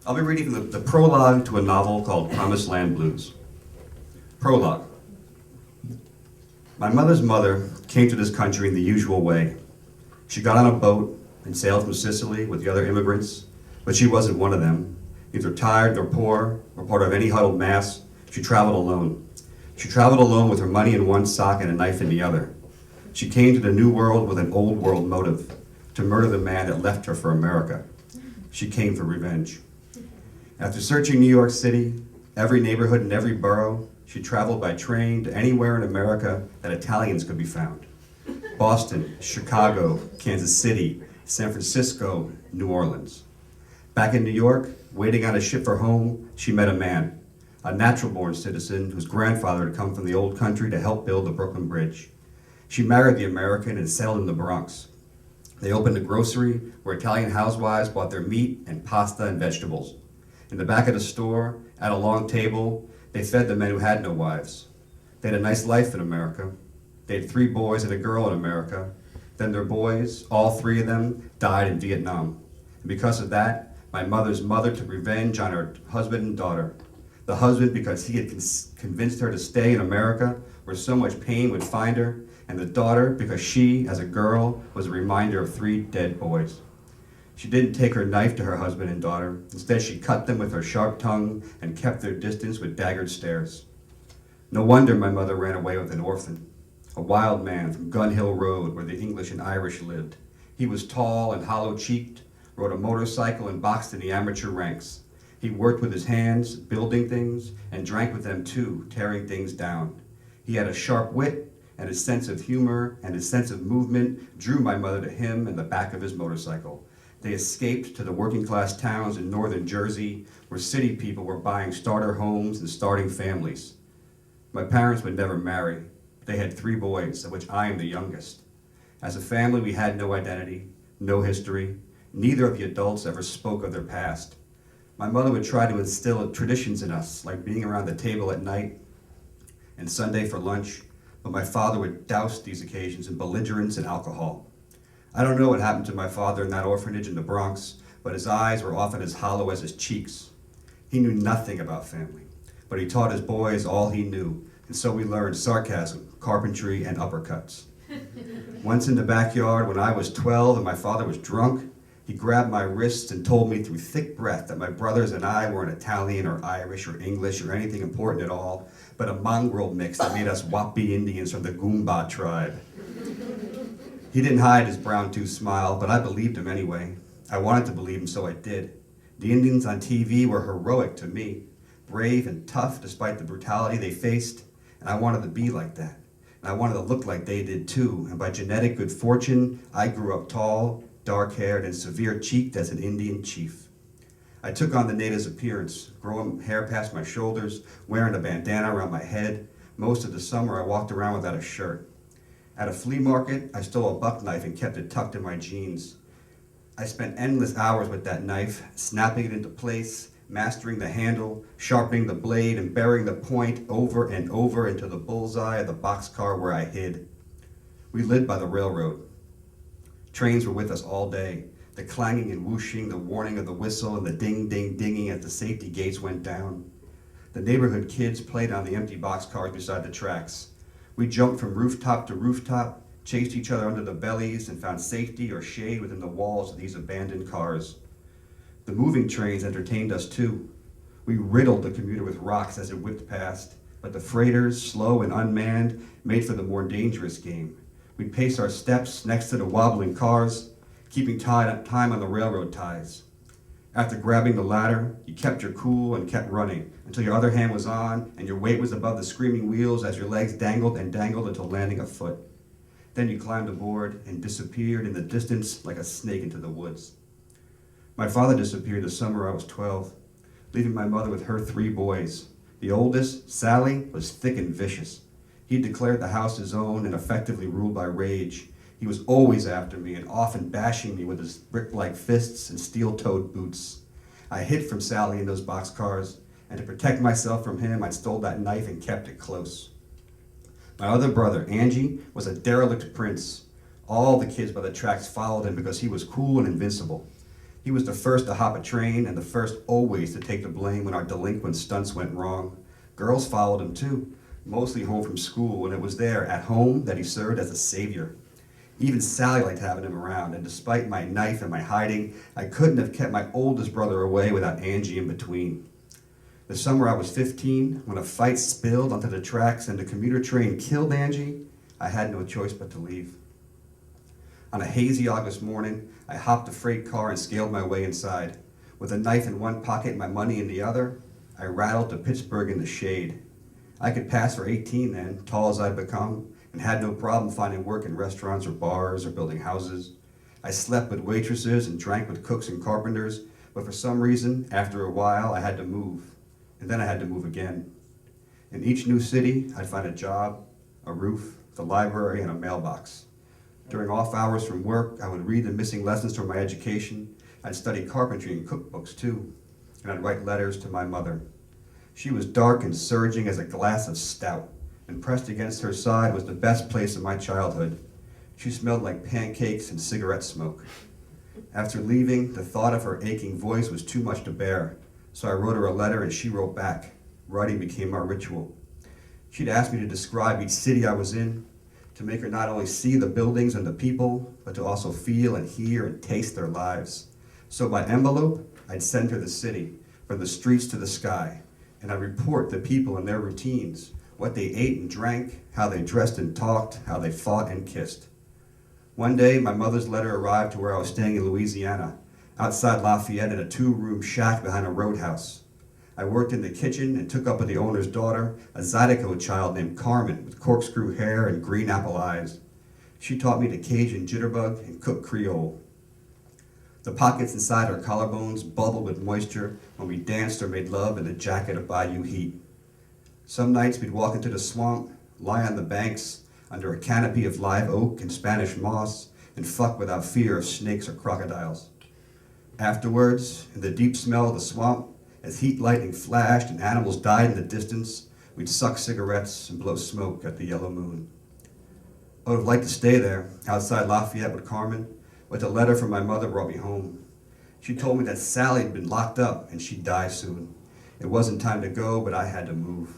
I'll be reading the prologue to a novel called Promised Land Blues. Prologue. My mother's mother came to this country in the usual way. She got on a boat and sailed from Sicily with the other immigrants, but she wasn't one of them. Neither tired nor poor or part of any huddled mass, she traveled alone. She traveled alone with her money in one sock and a knife in the other. She came to the New World with an old world motive, to murder the man that left her for America. She came for revenge. After searching New York City, every neighborhood and every borough, she traveled by train to anywhere in America that Italians could be found. Boston, Chicago, Kansas City, San Francisco, New Orleans. Back in New York, waiting on a ship for home, she met a man, a natural-born citizen whose grandfather had come from the old country to help build the Brooklyn Bridge. She married the American and settled in the Bronx. They opened a grocery where Italian housewives bought their meat and pasta and vegetables. In the back of the store, at a long table, they fed the men who had no wives. They had a nice life in America. They had 3 boys and a girl in America. Then their boys, all 3 of them, died in Vietnam. And because of that, my mother's mother took revenge on her husband and daughter. The husband because he had convinced her to stay in America where so much pain would find her, and the daughter because she, as a girl, was a reminder of 3 dead boys. She didn't take her knife to her husband and daughter. Instead, she cut them with her sharp tongue and kept their distance with daggered stares. No wonder my mother ran away with an orphan, a wild man from Gun Hill Road where the English and Irish lived. He was tall and hollow-cheeked, rode a motorcycle and boxed in the amateur ranks. He worked with his hands, building things, and drank with them too, tearing things down. He had a sharp wit, and his sense of humor and his sense of movement drew my mother to him and the back of his motorcycle. They escaped to the working-class towns in northern Jersey where city people were buying starter homes and starting families. My parents would never marry. They had 3 boys, of which I am the youngest. As a family, we had no identity, no history. Neither of the adults ever spoke of their past. My mother would try to instill traditions in us, like being around the table at night and Sunday for lunch, but my father would douse these occasions in belligerence and alcohol. I don't know what happened to my father in that orphanage in the Bronx, but his eyes were often as hollow as his cheeks. He knew nothing about family, but he taught his boys all he knew, and so we learned sarcasm, carpentry, and uppercuts. Once in the backyard when I was 12 and my father was drunk, he grabbed my wrists and told me through thick breath that my brothers and I weren't Italian or Irish or English or anything important at all, but a mongrel mix that made us Wapi Indians from the Goomba tribe. He didn't hide his brown-toothed smile, but I believed him anyway. I wanted to believe him, so I did. The Indians on TV were heroic to me, brave and tough despite the brutality they faced, and I wanted to be like that. And I wanted to look like they did too, and by genetic good fortune, I grew up tall, dark-haired, and severe-cheeked as an Indian chief. I took on the native's appearance, growing hair past my shoulders, wearing a bandana around my head. Most of the summer, I walked around without a shirt. At a flea market, I stole a buck knife and kept it tucked in my jeans. I spent endless hours with that knife, snapping it into place, mastering the handle, sharpening the blade, and burying the point over and over into the bullseye of the boxcar where I hid. We lived by the railroad. Trains were with us all day, the clanging and whooshing, the warning of the whistle, and the ding-ding-dinging as the safety gates went down. The neighborhood kids played on the empty boxcars beside the tracks. We jumped from rooftop to rooftop, chased each other under the bellies, and found safety or shade within the walls of these abandoned cars. The moving trains entertained us too. We riddled the commuter with rocks as it whipped past, but the freighters, slow and unmanned, made for the more dangerous game. We'd pace our steps next to the wobbling cars, keeping time on the railroad ties. After grabbing the ladder, you kept your cool and kept running until your other hand was on and your weight was above the screaming wheels as your legs dangled and dangled until landing a foot. Then you climbed aboard and disappeared in the distance like a snake into the woods. My father disappeared the summer I was 12, leaving my mother with her 3 boys. The oldest, Sally, was thick and vicious. He declared the house his own and effectively ruled by rage. He was always after me and often bashing me with his brick-like fists and steel-toed boots. I hid from Sally in those boxcars, and to protect myself from him, I stole that knife and kept it close. My other brother, Angie, was a derelict prince. All the kids by the tracks followed him because he was cool and invincible. He was the first to hop a train and the first always to take the blame when our delinquent stunts went wrong. Girls followed him too, mostly home from school, and it was there, at home, that he served as a savior. Even Sally liked having him around, and despite my knife and my hiding, I couldn't have kept my oldest brother away without Angie in between. The summer I was 15, when a fight spilled onto the tracks and the commuter train killed Angie, I had no choice but to leave. On a hazy August morning, I hopped a freight car and scaled my way inside. With a knife in one pocket and my money in the other, I rattled to Pittsburgh in the shade. I could pass for 18 then, tall as I'd become, and had no problem finding work in restaurants or bars or building houses. I slept with waitresses and drank with cooks and carpenters, but for some reason, after a while, I had to move. And then I had to move again. In each new city, I'd find a job, a roof, the library, and a mailbox. During off hours from work, I would read the missing lessons from my education. I'd study carpentry and cookbooks too, and I'd write letters to my mother. She was dark and surging as a glass of stout, and pressed against her side was the best place in my childhood. She smelled like pancakes and cigarette smoke. After leaving, the thought of her aching voice was too much to bear, so I wrote her a letter and she wrote back. Writing became our ritual. She'd asked me to describe each city I was in, to make her not only see the buildings and the people, but to also feel and hear and taste their lives. So by envelope, I'd send her the city, from the streets to the sky, and I'd report the people and their routines, what they ate and drank, how they dressed and talked, how they fought and kissed. One day, my mother's letter arrived to where I was staying in Louisiana, outside Lafayette in a 2-room shack behind a roadhouse. I worked in the kitchen and took up with the owner's daughter, a Zydeco child named Carmen with corkscrew hair and green apple eyes. She taught me to Cajun jitterbug and cook Creole. The pockets inside her collarbones bubbled with moisture when we danced or made love in the jacket of bayou heat. Some nights we'd walk into the swamp, lie on the banks under a canopy of live oak and Spanish moss, and fuck without fear of snakes or crocodiles. Afterwards, in the deep smell of the swamp, as heat lightning flashed and animals died in the distance, we'd suck cigarettes and blow smoke at the yellow moon. I would have liked to stay there, outside Lafayette with Carmen, but a letter from my mother brought me home. She told me that Sally had been locked up and she'd die soon. It wasn't time to go, but I had to move.